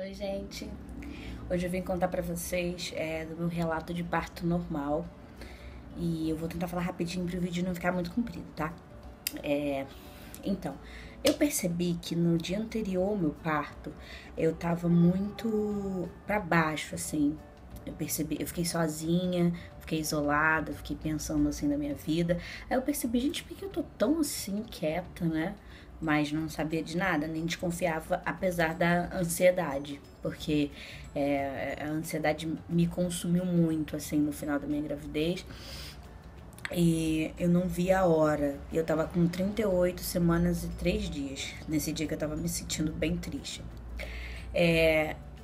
Oi, gente. Hoje eu vim contar pra vocês do meu relato de parto normal. E eu vou tentar falar rapidinho pro vídeo não ficar muito comprido, tá? Então, eu percebi que no dia anterior ao meu parto, eu tava muito pra baixo, assim. Eu fiquei sozinha, fiquei isolada, fiquei pensando assim na minha vida. Aí eu percebi, gente, por que eu tô tão assim quieta, né? Mas não sabia de nada, nem desconfiava, apesar da ansiedade, porque a ansiedade me consumiu muito, assim, no final da minha gravidez, e eu não vi a hora. Eu tava com 38 semanas e 3 dias, nesse dia que eu tava me sentindo bem triste.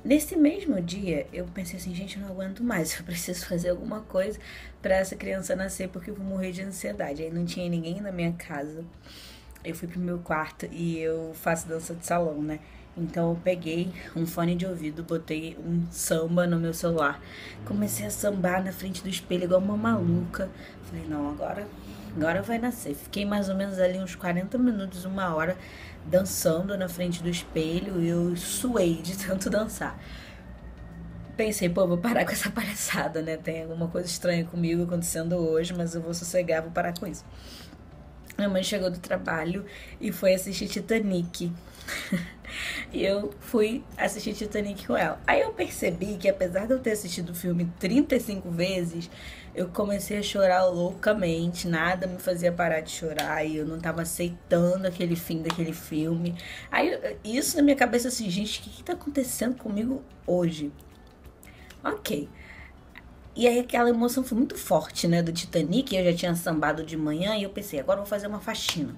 Nesse mesmo dia, eu pensei assim, gente, eu não aguento mais, eu preciso fazer alguma coisa pra essa criança nascer, porque eu vou morrer de ansiedade. Aí não tinha ninguém na minha casa. Eu fui pro meu quarto e eu faço dança de salão, né? Então eu peguei um fone de ouvido, botei um samba no meu celular, comecei a sambar na frente do espelho igual uma maluca. Falei, não, agora vai nascer. Fiquei mais ou menos ali uns 40 minutos, uma hora, dançando na frente do espelho e eu suei de tanto dançar. Pensei, pô, vou parar com essa palhaçada, né? Tem alguma coisa estranha comigo acontecendo hoje, mas eu vou sossegar, vou parar com isso. Minha mãe chegou do trabalho e foi assistir Titanic. E eu fui assistir Titanic com ela. Aí eu percebi que, apesar de eu ter assistido o filme 35 vezes, eu comecei a chorar loucamente. Nada me fazia parar de chorar e eu não tava aceitando aquele fim daquele filme. Aí isso na minha cabeça assim, gente, o que tá acontecendo comigo hoje? Ok. E aí aquela emoção foi muito forte, né, do Titanic, eu já tinha sambado de manhã e eu pensei, agora eu vou fazer uma faxina.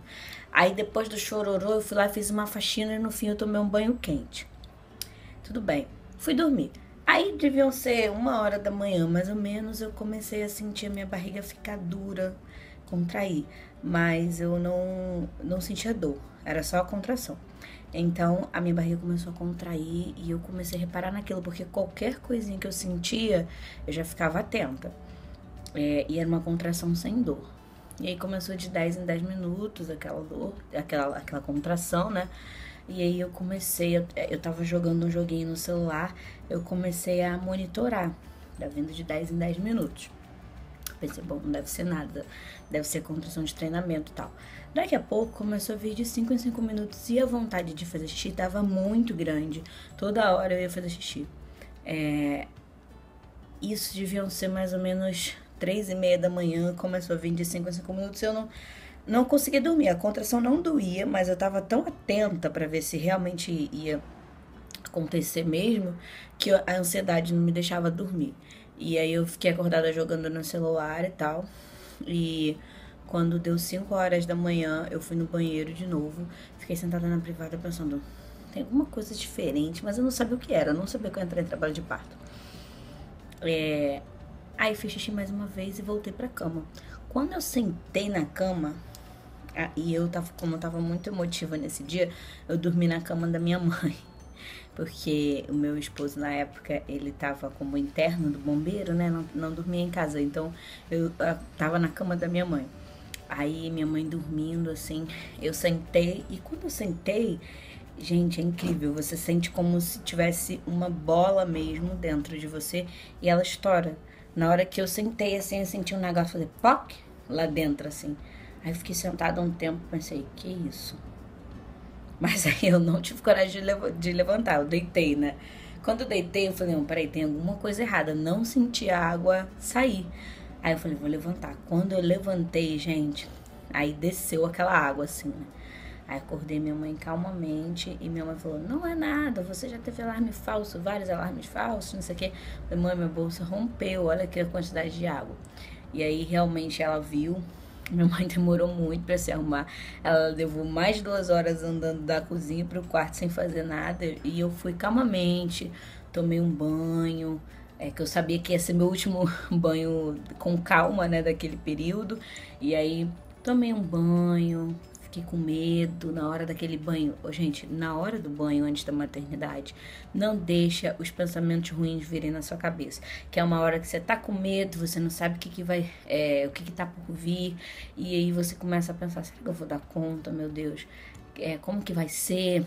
Aí depois do chororô eu fui lá e fiz uma faxina e no fim eu tomei um banho quente. Tudo bem, fui dormir. Aí deviam ser 1 hora da manhã, mais ou menos, eu comecei a sentir a minha barriga ficar dura, contrair. Mas eu não sentia dor, era só a contração. Então a minha barriga começou a contrair e eu comecei a reparar naquilo, porque qualquer coisinha que eu sentia, eu já ficava atenta. E era uma contração sem dor. E aí começou de 10 em 10 minutos aquela dor, aquela contração, né? E aí eu tava jogando um joguinho no celular, eu comecei a monitorar, tá vindo de 10 em 10 minutos. Pensei, bom, não deve ser nada, deve ser contração de treinamento e tal. Daqui a pouco começou a vir de 5 em 5 minutos e a vontade de fazer xixi tava muito grande. Toda hora eu ia fazer xixi. Isso deviam ser mais ou menos 3h30 da manhã, começou a vir de 5 em 5 minutos e eu não conseguia dormir. A contração não doía, mas eu tava tão atenta pra ver se realmente ia acontecer mesmo, que a ansiedade não me deixava dormir. E aí eu fiquei acordada jogando no celular e tal. E quando deu 5 horas da manhã, eu fui no banheiro de novo. Fiquei sentada na privada pensando, tem alguma coisa diferente, mas eu não sabia o que era. Eu não sabia que eu entrei em trabalho de parto. Aí fiz xixi mais uma vez e voltei pra cama. Quando eu sentei na cama, e como eu tava muito emotiva nesse dia, eu dormi na cama da minha mãe. Porque o meu esposo, na época, ele tava como interno do bombeiro, né? Não dormia em casa. Então, eu tava na cama da minha mãe. Aí, minha mãe dormindo, assim, eu sentei. E quando eu sentei, gente, é incrível. Você sente como se tivesse uma bola mesmo dentro de você e ela estoura. Na hora que eu sentei, assim, eu senti um negócio fazer POC lá dentro, assim. Aí eu fiquei sentada um tempo, pensei, que isso? Mas aí eu não tive coragem de levantar, eu deitei, né? Quando eu deitei, eu falei, não, peraí, tem alguma coisa errada. Não senti a água sair. Aí eu falei, vou levantar. Quando eu levantei, gente, aí desceu aquela água, assim, né? Aí acordei minha mãe calmamente e minha mãe falou, não é nada, você já teve alarme falso, vários alarmes falsos, não sei o quê. Eu falei, mãe, minha bolsa rompeu, olha aqui a quantidade de água. E aí realmente ela viu. Minha mãe demorou muito pra se arrumar. Ela levou mais de 2 horas andando da cozinha pro quarto sem fazer nada. E eu fui calmamente, tomei um banho. Que eu sabia que ia ser meu último banho com calma, né, daquele período. E aí tomei um banho, fiquei com medo na hora daquele banho. Gente, na hora do banho antes da maternidade, não deixa os pensamentos ruins virem na sua cabeça. Que é uma hora que você tá com medo, você não sabe o que tá por vir. E aí você começa a pensar, será que eu vou dar conta, meu Deus? Como que vai ser?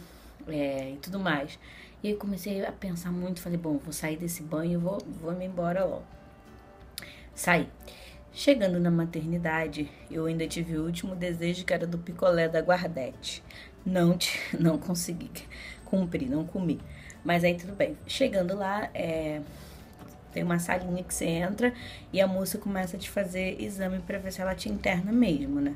E tudo mais. E aí comecei a pensar muito, falei, bom, vou sair desse banho e vou me embora logo. Saí. Chegando na maternidade, eu ainda tive o último desejo, que era do picolé da Guardete. Não consegui cumprir, não comi. Mas aí tudo bem. Chegando lá, tem uma salinha que você entra e a moça começa a te fazer exame pra ver se ela te interna mesmo, né?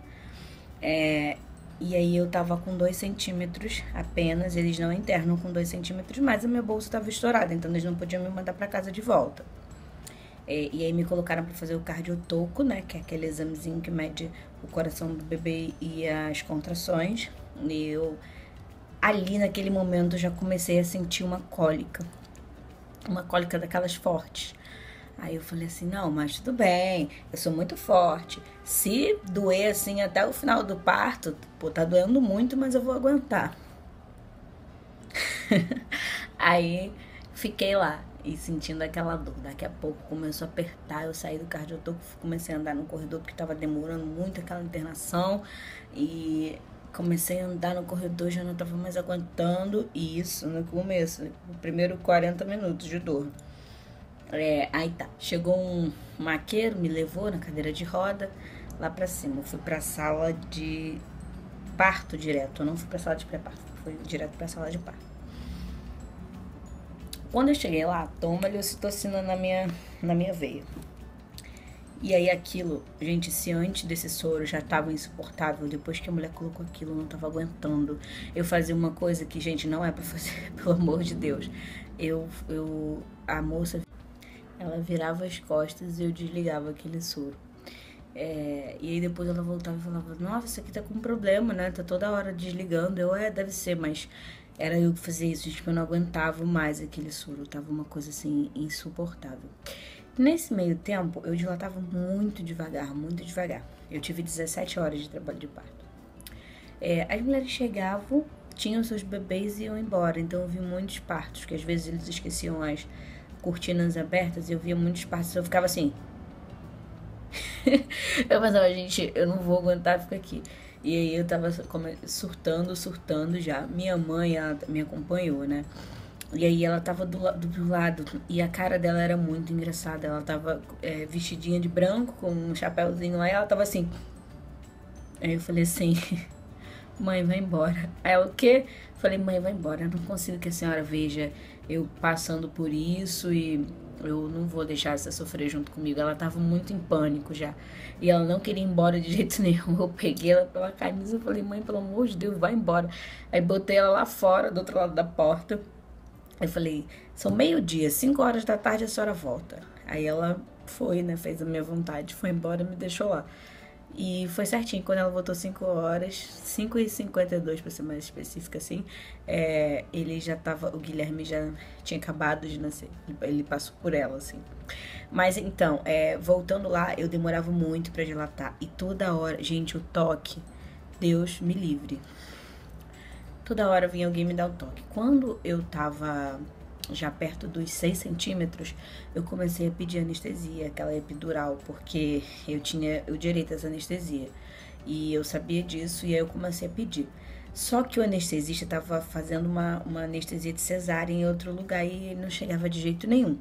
E aí eu tava com 2 centímetros apenas, eles não internam com 2 centímetros, mas a minha bolsa tava estourada, então eles não podiam me mandar pra casa de volta. E aí me colocaram pra fazer o cardiotoco, né, que é aquele examezinho que mede o coração do bebê e as contrações. E eu, ali naquele momento, já comecei a sentir uma cólica daquelas fortes. Aí eu falei assim, não, mas tudo bem, eu sou muito forte. Se doer assim até o final do parto, pô, tá doendo muito, mas eu vou aguentar. Aí fiquei lá e sentindo aquela dor. Daqui a pouco começou a apertar, eu saí do cardiotoco, comecei a andar no corredor porque tava demorando muito aquela internação. E comecei a andar no corredor, já não tava mais aguentando. E isso no começo, o primeiro 40 minutos de dor. Aí tá, chegou um maqueiro, me levou na cadeira de roda lá pra cima. Eu fui pra sala de parto direto, eu não fui pra sala de pré-parto, fui direto pra sala de parto. Quando eu cheguei lá, toma-lhe ocitocina na minha veia. E aí aquilo, gente, se antes desse soro já tava insuportável, depois que a mulher colocou aquilo, eu não tava aguentando. Eu fazia uma coisa que, gente, não é pra fazer, pelo amor de Deus. A moça, ela virava as costas e eu desligava aquele soro. E aí depois ela voltava e falava, nossa, isso aqui tá com problema, né? Tá toda hora desligando. Deve ser, mas era eu que fazia isso, tipo, eu não aguentava mais aquele soro. Tava uma coisa assim, insuportável. Nesse meio tempo, eu dilatava muito devagar, muito devagar. Eu tive 17 horas de trabalho de parto. As mulheres chegavam, tinham seus bebês e iam embora. Então eu vi muitos partos, que às vezes eles esqueciam as cortinas abertas e eu via muitos partos. Eu ficava assim... eu pensava, gente, eu não vou aguentar ficar aqui. E aí eu tava surtando já. Minha mãe, ela me acompanhou, né? E aí ela tava do lado e a cara dela era muito engraçada. Ela tava vestidinha de branco, com um chapéuzinho lá, e ela tava assim. Aí eu falei assim, mãe, vai embora. Aí ela, o quê? Falei, mãe, vai embora. Eu não consigo que a senhora veja eu passando por isso e eu não vou deixar você sofrer junto comigo. Ela tava muito em pânico já. E ela não queria ir embora de jeito nenhum. Eu peguei ela pela camisa e falei, mãe, pelo amor de Deus, vai embora. Aí botei ela lá fora, do outro lado da porta. Eu falei, são 12h, 5 horas da tarde a senhora volta. Aí ela foi, né, fez a minha vontade, foi embora e me deixou lá. E foi certinho, quando ela voltou 5 horas, 5h52 pra ser mais específica assim, ele já tava, o Guilherme já tinha acabado de nascer, ele passou por ela, assim. Mas então, voltando lá, eu demorava muito pra dilatar, e toda hora, gente, o toque, Deus me livre. Toda hora vinha alguém me dar o toque. Quando eu tava já perto dos 6 centímetros, eu comecei a pedir anestesia, aquela epidural, porque eu tinha o direito a essa anestesia. E eu sabia disso e aí eu comecei a pedir. Só que o anestesista tava fazendo uma anestesia de cesárea em outro lugar e ele não chegava de jeito nenhum.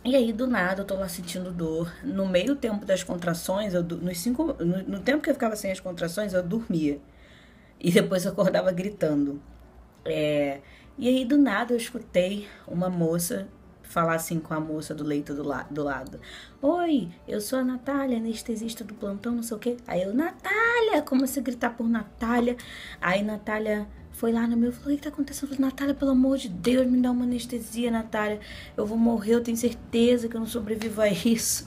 E aí, do nada, eu tô lá sentindo dor. No meio tempo das contrações, no tempo que eu ficava sem as contrações, eu dormia. E depois eu acordava gritando. E aí, do nada, eu escutei uma moça falar assim com a moça do leito do lado. Oi, eu sou a Natália, anestesista do plantão, não sei o quê. Aí eu, Natália! Comecei a gritar por Natália. Aí Natália foi lá no meu e falou, o que tá acontecendo? Eu falei, Natália, pelo amor de Deus, me dá uma anestesia, Natália. Eu vou morrer, eu tenho certeza que eu não sobrevivo a isso.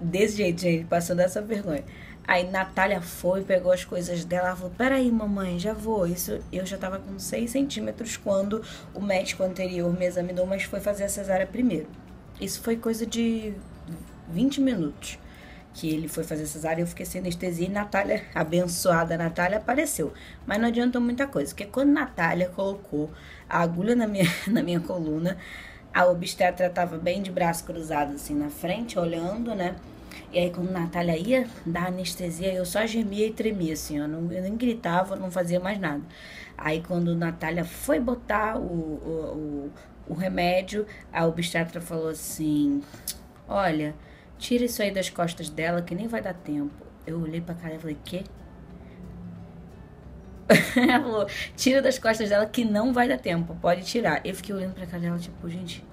Desse jeito, gente, passando essa vergonha. Aí Natália foi, pegou as coisas dela, ela falou, peraí, mamãe, já vou. Isso, eu já tava com 6 centímetros quando o médico anterior me examinou, mas foi fazer a cesárea primeiro. Isso foi coisa de 20 minutos que ele foi fazer a cesárea, eu fiquei sem anestesia e Natália, abençoada Natália, apareceu. Mas não adiantou muita coisa, porque quando Natália colocou a agulha na minha coluna, a obstetra tava bem de braço cruzado assim na frente, olhando, né? E aí quando a Natália ia dar anestesia, eu só gemia e tremia, assim, eu nem gritava, não fazia mais nada. Aí quando a Natália foi botar o remédio, a obstetra falou assim, olha, tira isso aí das costas dela que nem vai dar tempo. Eu olhei pra cara e falei, quê? Ela falou, tira das costas dela que não vai dar tempo, pode tirar. Eu fiquei olhando pra cara dela, tipo, gente,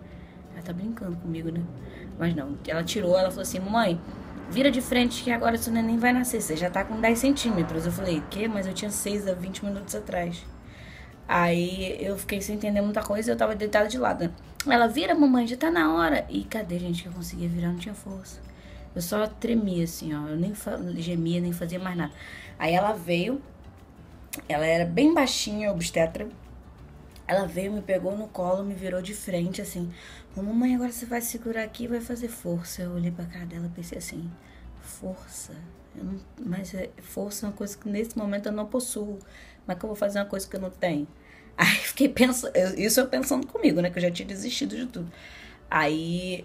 ela tá brincando comigo, né? Mas não, ela tirou, ela falou assim, mãe, vira de frente que agora seu neném vai nascer, você já tá com 10 centímetros. Eu falei, quê? Mas eu tinha 6 há 20 minutos atrás. Aí eu fiquei sem entender muita coisa e eu tava deitada de lado, né? Ela, vira, mamãe, já tá na hora. E cadê, gente, que eu conseguia virar? Não tinha força. Eu só tremia, assim, ó. Eu nem gemia, nem fazia mais nada. Aí ela veio, ela era bem baixinha, obstetra. Ela veio, me pegou no colo, me virou de frente, assim. Mamãe, agora você vai segurar aqui e vai fazer força. Eu olhei pra cara dela e pensei assim, força? Mas força é uma coisa que nesse momento eu não possuo. Como é que eu vou fazer uma coisa que eu não tenho? Aí fiquei pensando, isso eu pensando comigo, né? Que eu já tinha desistido de tudo. Aí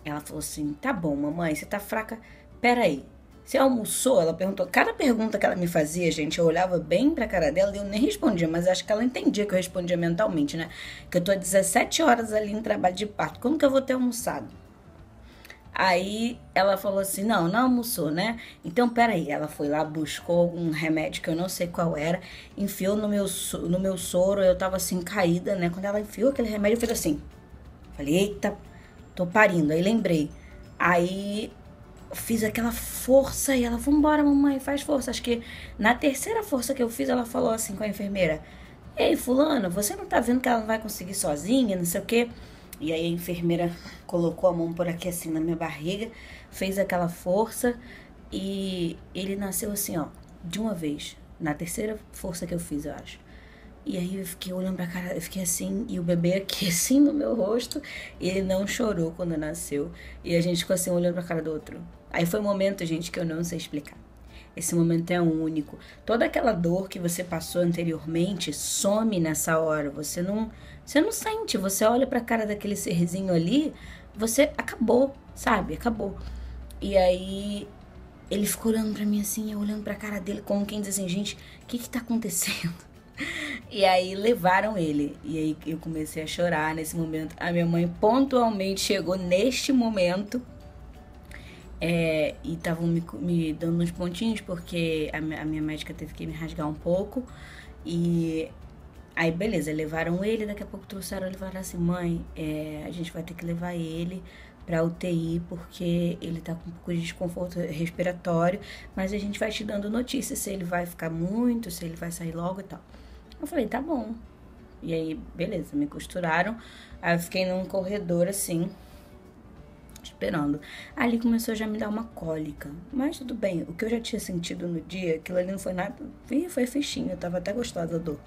ela falou assim, tá bom, mamãe, você tá fraca? Peraí, você almoçou? Ela perguntou. Cada pergunta que ela me fazia, gente, eu olhava bem pra cara dela e eu nem respondia, mas acho que ela entendia que eu respondia mentalmente, né? Que eu tô há 17 horas ali em trabalho de parto. Como que eu vou ter almoçado? Aí ela falou assim, não almoçou, né? Então, peraí. Ela foi lá, buscou algum remédio que eu não sei qual era, enfiou no meu soro, eu tava assim, caída, né? Quando ela enfiou aquele remédio, eu fiz assim. Falei, eita, tô parindo. Aí lembrei. Aí fiz aquela força e ela, vambora, mamãe, faz força. Acho que na terceira força que eu fiz, ela falou assim com a enfermeira, ei, fulano, você não tá vendo que ela não vai conseguir sozinha, não sei o quê? E aí a enfermeira colocou a mão por aqui assim na minha barriga, fez aquela força e ele nasceu assim, ó, de uma vez. Na terceira força que eu fiz, eu acho. E aí eu fiquei olhando pra cara, eu fiquei assim, e o bebê aqui assim no meu rosto, e ele não chorou quando nasceu. E a gente ficou assim olhando pra cara do outro. Aí foi um momento, gente, que eu não sei explicar. Esse momento é único. Toda aquela dor que você passou anteriormente some nessa hora. Você não sente. Você olha pra cara daquele serzinho ali, você acabou, sabe? Acabou. E aí ele ficou olhando pra mim assim, eu olhando pra cara dele, como quem diz assim, gente, o que tá acontecendo? E aí levaram ele. E aí eu comecei a chorar nesse momento. A minha mãe pontualmente chegou neste momento. E estavam me dando uns pontinhos, porque a minha médica teve que me rasgar um pouco. E aí, beleza, levaram ele. Daqui a pouco trouxeram, ele falaram assim, mãe, a gente vai ter que levar ele pra UTI, porque ele tá com um pouco de desconforto respiratório, mas a gente vai te dando notícias se ele vai ficar muito, se ele vai sair logo e tal. Eu falei, tá bom. E aí, beleza, me costuraram. Aí eu fiquei num corredor assim, esperando. Ali começou já a me dar uma cólica. Mas tudo bem, o que eu já tinha sentido no dia, aquilo ali não foi nada. Foi fichinho, eu tava até gostosa da dor.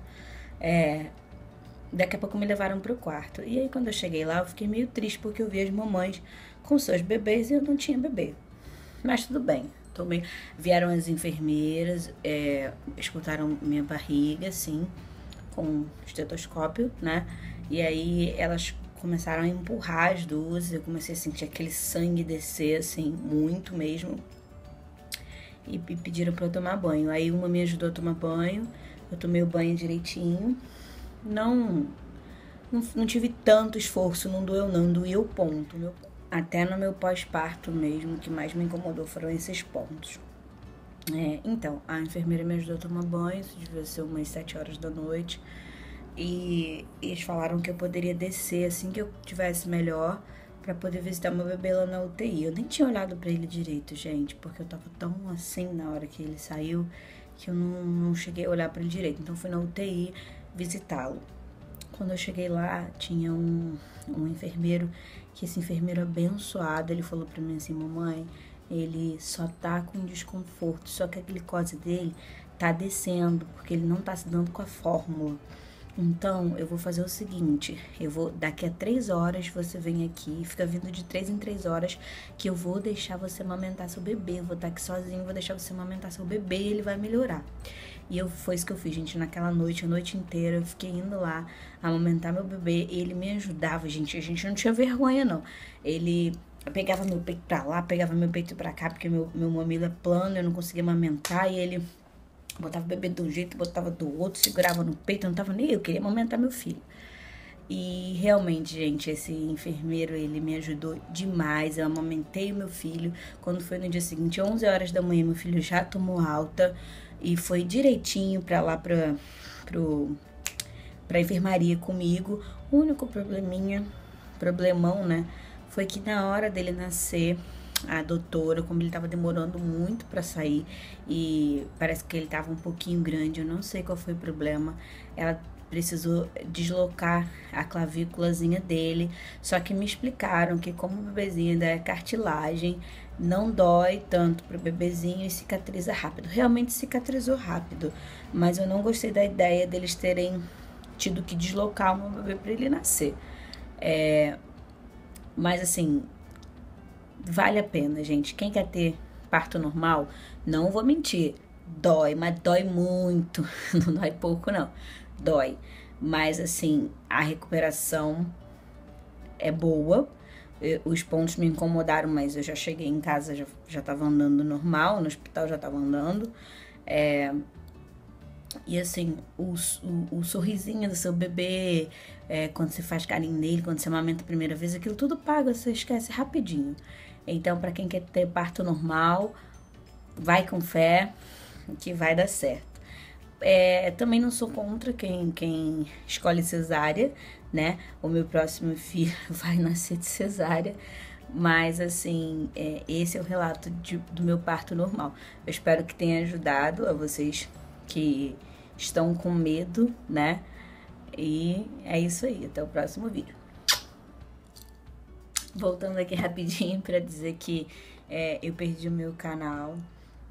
Daqui a pouco me levaram pro quarto. E aí quando eu cheguei lá, eu fiquei meio triste porque eu vi as mamães com seus bebês e eu não tinha bebê. Mas tudo bem. Vieram as enfermeiras, escutaram minha barriga, assim, com estetoscópio, né? E aí elas começaram a empurrar as duas, eu comecei a sentir aquele sangue descer, assim, muito mesmo. E pediram pra eu tomar banho. Aí uma me ajudou a tomar banho, eu tomei o banho direitinho. Não tive tanto esforço, não doeu não, doeu o ponto. Até no meu pós-parto mesmo, o que mais me incomodou foram esses pontos. Então, a enfermeira me ajudou a tomar banho, isso devia ser umas 7 horas da noite. E eles falaram que eu poderia descer assim que eu tivesse melhor pra poder visitar meu bebê lá na UTI. Eu nem tinha olhado pra ele direito, gente, porque eu tava tão assim na hora que ele saiu que eu não cheguei a olhar pra ele direito. Então fui na UTI visitá-lo. Quando eu cheguei lá, tinha um enfermeiro, que esse enfermeiro abençoado, ele falou pra mim assim, mamãe, ele só tá com desconforto, só que a glicose dele tá descendo, porque ele não tá se dando com a fórmula. Então, eu vou fazer o seguinte, daqui a 3 horas você vem aqui, fica vindo de 3 em 3 horas, que eu vou deixar você amamentar seu bebê, eu vou estar aqui sozinho, vou deixar você amamentar seu bebê e ele vai melhorar. E foi isso que eu fiz, gente, naquela noite, a noite inteira, eu fiquei indo lá amamentar meu bebê, ele me ajudava, gente, a gente não tinha vergonha, não. Ele Eu pegava meu peito pra lá, pegava meu peito pra cá, porque meu mamilo é plano, eu não conseguia amamentar, e ele botava o bebê de um jeito, botava do outro, segurava no peito, eu não tava nem eu queria amamentar meu filho. E realmente, gente, esse enfermeiro, ele me ajudou demais. Eu amamentei o meu filho. Quando foi no dia seguinte, 11 horas da manhã, meu filho já tomou alta e foi direitinho pra lá, pra enfermaria comigo. O único problemão, né, foi que na hora dele nascer, a doutora, como ele tava demorando muito pra sair e parece que ele tava um pouquinho grande, eu não sei qual foi o problema, ela precisou deslocar a clavículazinha dele, só que me explicaram que como o bebezinho ainda é cartilagem, não dói tanto pro bebezinho e cicatriza rápido. Realmente cicatrizou rápido, mas eu não gostei da ideia deles terem tido que deslocar o meu bebê para ele nascer. Mas assim, vale a pena, gente. Quem quer ter parto normal, não vou mentir, dói, mas dói muito. Não dói pouco, não. Dói. Mas assim, a recuperação é boa. Os pontos me incomodaram, mas eu já cheguei em casa, já tava andando normal, no hospital já tava andando. E assim, o sorrisinho do seu bebê, quando você faz carinho nele, quando você amamenta a primeira vez, aquilo tudo paga, você esquece rapidinho. Então, pra quem quer ter parto normal, vai com fé que vai dar certo. Também não sou contra quem escolhe cesárea, né? O meu próximo filho vai nascer de cesárea. Mas, assim, esse é o relato do meu parto normal. Eu espero que tenha ajudado a vocês que estão com medo, né? E é isso aí. Até o próximo vídeo. Voltando aqui rapidinho para dizer que eu perdi o meu canal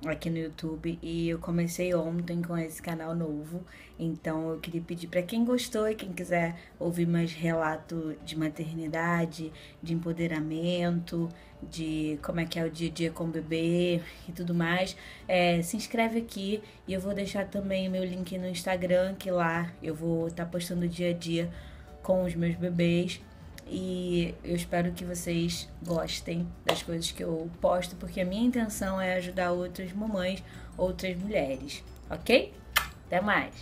aqui no YouTube e eu comecei ontem com esse canal novo, então eu queria pedir para quem gostou e quem quiser ouvir mais relato de maternidade, de empoderamento, de como é que é o dia a dia com o bebê e tudo mais, se inscreve aqui e eu vou deixar também o meu link no Instagram, que lá eu vou estar postando dia a dia com os meus bebês. E eu espero que vocês gostem das coisas que eu posto, porque a minha intenção é ajudar outras mamães, outras mulheres, ok? Até mais!